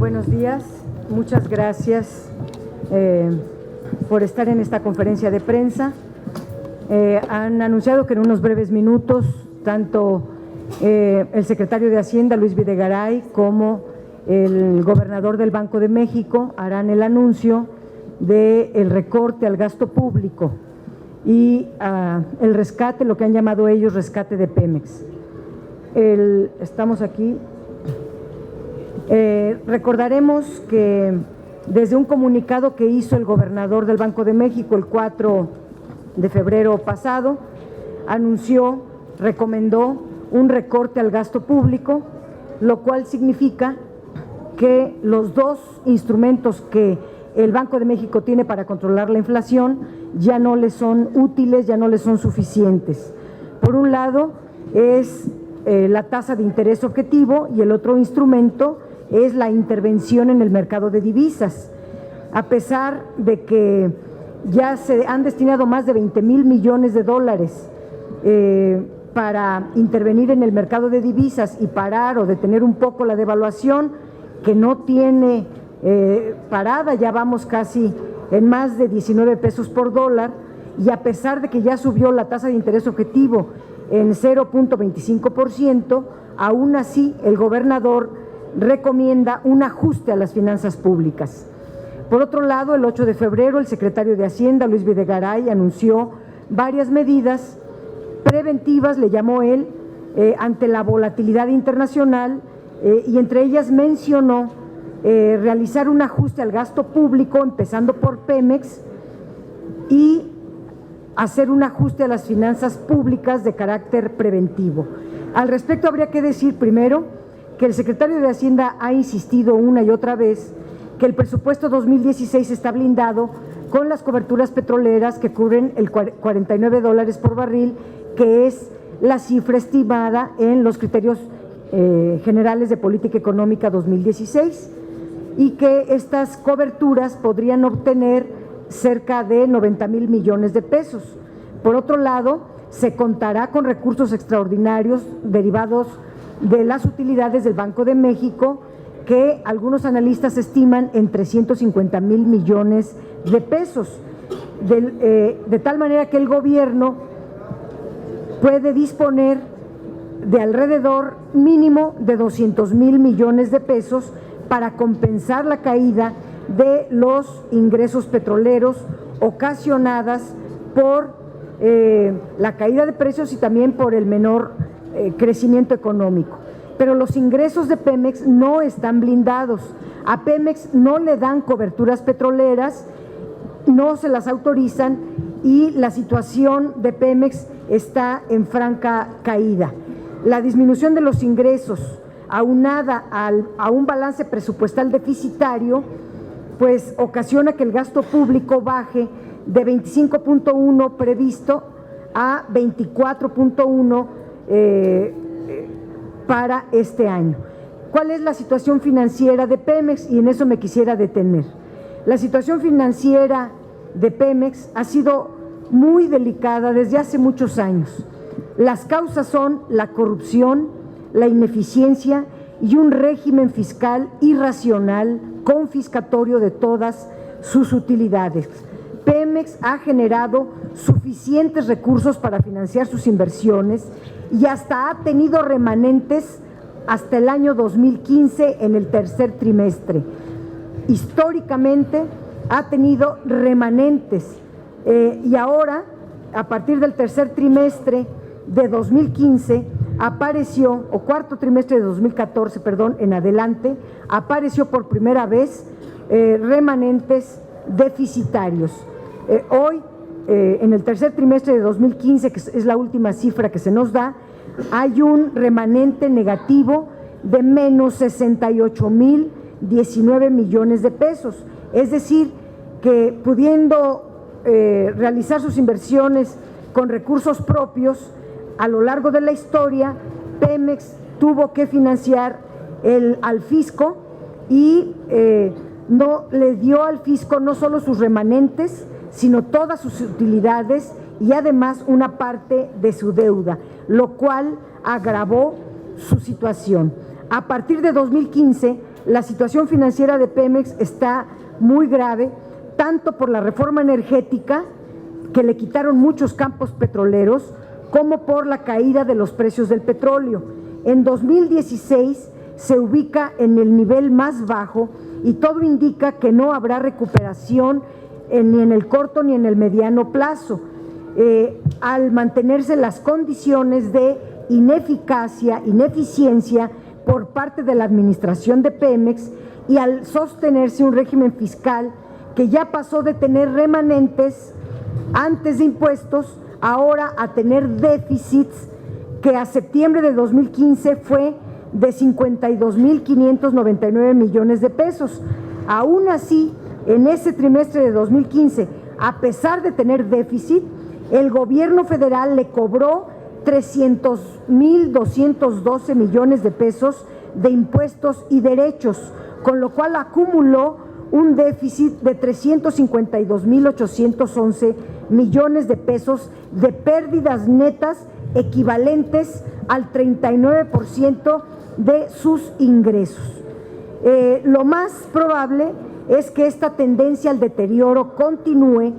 Buenos días, muchas gracias por estar en esta conferencia de prensa. Han anunciado que en unos breves minutos tanto el secretario de Hacienda, Luis Videgaray, como el gobernador del Banco de México harán el anuncio del recorte al gasto público y el rescate, lo que han llamado ellos rescate de Pemex. Estamos aquí. Recordaremos que desde un comunicado que hizo el gobernador del Banco de México el 4 de febrero pasado, recomendó un recorte al gasto público, lo cual significa que los dos instrumentos que el Banco de México tiene para controlar la inflación ya no le son útiles, ya no le son suficientes. Por un lado es la tasa de interés objetivo y el otro instrumento es la intervención en el mercado de divisas. A pesar de que ya se han destinado más de 20,000 millones de dólares para intervenir en el mercado de divisas y parar o detener un poco la devaluación, que no tiene parada, ya vamos casi en más de 19 pesos por dólar, y a pesar de que ya subió la tasa de interés objetivo en 0.25%, aún así el gobernador recomienda un ajuste a las finanzas públicas. Por otro lado, el 8 de febrero el secretario de Hacienda, Luis Videgaray, anunció varias medidas preventivas, le llamó él, ante la volatilidad internacional, y entre ellas mencionó realizar un ajuste al gasto público, empezando por Pemex, y hacer un ajuste a las finanzas públicas de carácter preventivo. Al respecto, habría que decir primero que el secretario de Hacienda ha insistido una y otra vez que el presupuesto 2016 está blindado con las coberturas petroleras que cubren el $49 por barril, que es la cifra estimada en los criterios generales de política económica 2016, y que estas coberturas podrían obtener cerca de 90,000 millones de pesos. Por otro lado, se contará con recursos extraordinarios derivados de las utilidades del Banco de México, que algunos analistas estiman en 350,000 millones de pesos, de tal manera que el gobierno puede disponer de alrededor mínimo de 200,000 millones de pesos para compensar la caída de los ingresos petroleros ocasionadas por la caída de precios y también por el menor crecimiento económico. Pero los ingresos de Pemex no están blindados. A Pemex no le dan coberturas petroleras, no se las autorizan, y la situación de Pemex está en franca caída. La disminución de los ingresos, aunada a un balance presupuestal deficitario, pues ocasiona que el gasto público baje de 25.1 previsto a 24.1 para este año. ¿Cuál es la situación financiera de Pemex? Y en eso me quisiera detener. La situación financiera de Pemex ha sido muy delicada desde hace muchos años. Las causas son la corrupción, la ineficiencia y un régimen fiscal irracional, confiscatorio de todas sus utilidades. Pemex ha generado suficientes recursos para financiar sus inversiones y hasta ha tenido remanentes hasta el año 2015 en el tercer trimestre. Históricamente ha tenido remanentes y ahora, a partir del tercer trimestre de 2015, apareció, o cuarto trimestre de 2014, perdón, en adelante, apareció por primera vez remanentes deficitarios. Hoy, en el tercer trimestre de 2015, que es la última cifra que se nos da, hay un remanente negativo de menos 68,019 millones de pesos. Es decir, que pudiendo realizar sus inversiones con recursos propios, a lo largo de la historia, Pemex tuvo que financiar al fisco y no le dio al fisco no solo sus remanentes, sino todas sus utilidades y además una parte de su deuda, lo cual agravó su situación. A partir de 2015, la situación financiera de Pemex está muy grave, tanto por la reforma energética, que le quitaron muchos campos petroleros, como por la caída de los precios del petróleo. En 2016 se ubica en el nivel más bajo y todo indica que no habrá recuperación ni en el corto ni en el mediano plazo, al mantenerse las condiciones de ineficacia, ineficiencia por parte de la administración de Pemex y al sostenerse un régimen fiscal que ya pasó de tener remanentes antes de impuestos, ahora a tener déficits que a septiembre de 2015 fue de 52.599 millones de pesos. Aún así, en ese trimestre de 2015, a pesar de tener déficit, el gobierno federal le cobró 300.212 millones de pesos de impuestos y derechos, con lo cual acumuló un déficit de 352.811 millones de pesos de pérdidas netas equivalentes al 39% de sus ingresos. Lo más probable es que esta tendencia al deterioro continúe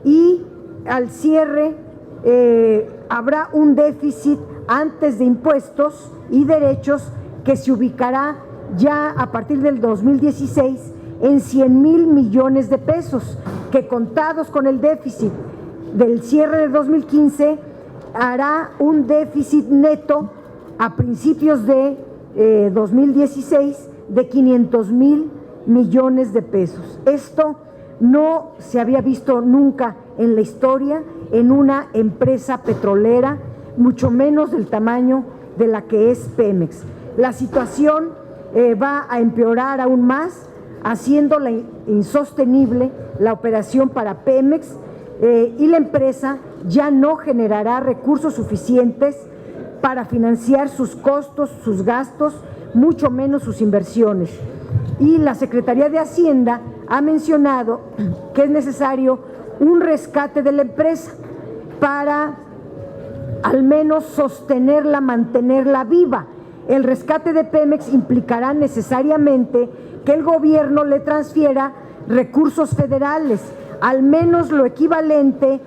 y al cierre habrá un déficit antes de impuestos y derechos que se ubicará ya a partir del 2016 en 100,000 millones de pesos, que contados con el déficit del cierre de 2015 hará un déficit neto a principios de 2016 de 500,000 millones de pesos. Esto no se había visto nunca en la historia en una empresa petrolera, mucho menos del tamaño de la que es Pemex. La situación va a empeorar aún más, haciéndola insostenible la operación para Pemex, y la empresa ya no generará recursos suficientes para financiar sus costos, sus gastos, mucho menos sus inversiones. Y la Secretaría de Hacienda ha mencionado que es necesario un rescate de la empresa para al menos sostenerla, mantenerla viva. El rescate de Pemex implicará necesariamente que el gobierno le transfiera recursos federales, al menos lo equivalente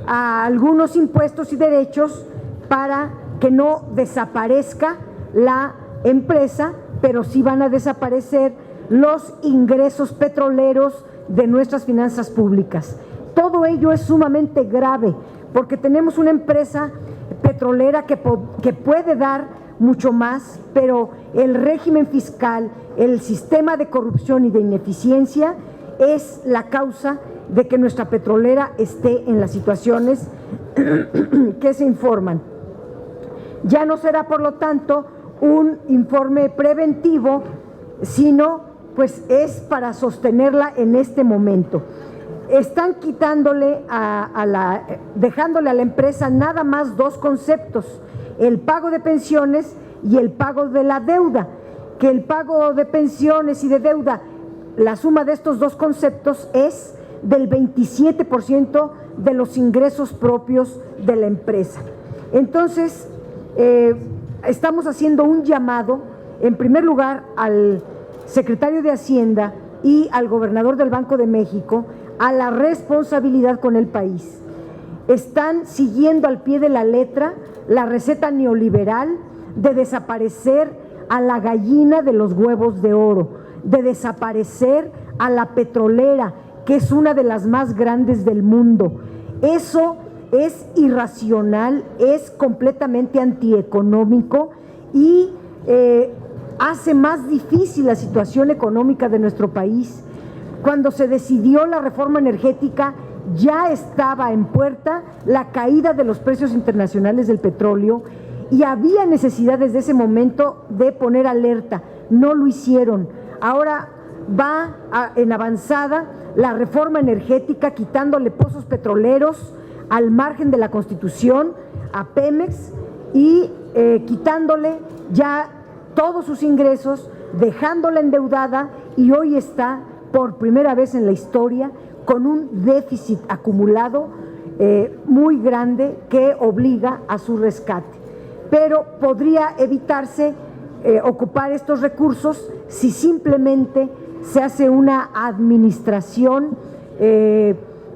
a algunos impuestos y derechos, para que no desaparezca la empresa, pero sí van a desaparecer los ingresos petroleros de nuestras finanzas públicas. Todo ello es sumamente grave, porque tenemos una empresa petrolera que puede dar mucho más, pero el régimen fiscal, el sistema de corrupción y de ineficiencia es la causa de que nuestra petrolera esté en las situaciones que se informan. Ya no será, por lo tanto, un informe preventivo, sino pues es para sostenerla en este momento. Están quitándole dejándole a la empresa nada más dos conceptos: el pago de pensiones y el pago de la deuda, que el pago de pensiones y de deuda, la suma de estos dos conceptos es del 27% de los ingresos propios de la empresa. Entonces, estamos haciendo un llamado, en primer lugar, al secretario de Hacienda y al gobernador del Banco de México, a la responsabilidad con el país. Están siguiendo al pie de la letra la receta neoliberal de desaparecer a la gallina de los huevos de oro, de desaparecer a la petrolera, que es una de las más grandes del mundo. Eso es irracional, es completamente antieconómico y hace más difícil la situación económica de nuestro país. Cuando se decidió la reforma energética, ya estaba en puerta la caída de los precios internacionales del petróleo y había necesidad desde ese momento de poner alerta. No lo hicieron. Ahora va en avanzada la reforma energética, quitándole pozos petroleros al margen de la Constitución a Pemex y quitándole ya todos sus ingresos, dejándola endeudada, y hoy está por primera vez en la historia con un déficit acumulado muy grande que obliga a su rescate. Pero podría evitarse ocupar estos recursos si simplemente se hace una administración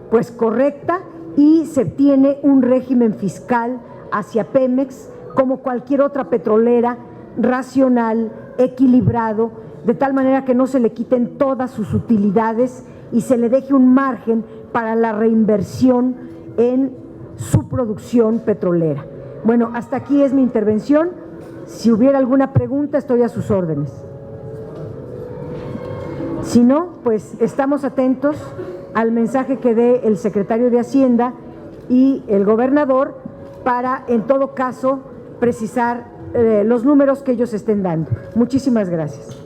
pues correcta y se tiene un régimen fiscal hacia Pemex como cualquier otra petrolera, racional, equilibrado, de tal manera que no se le quiten todas sus utilidades y se le deje un margen para la reinversión en su producción petrolera. Bueno, hasta aquí es mi intervención. Si hubiera alguna pregunta, estoy a sus órdenes. Si no, pues estamos atentos al mensaje que dé el secretario de Hacienda y el gobernador para, en todo caso, precisar los números que ellos estén dando. Muchísimas gracias.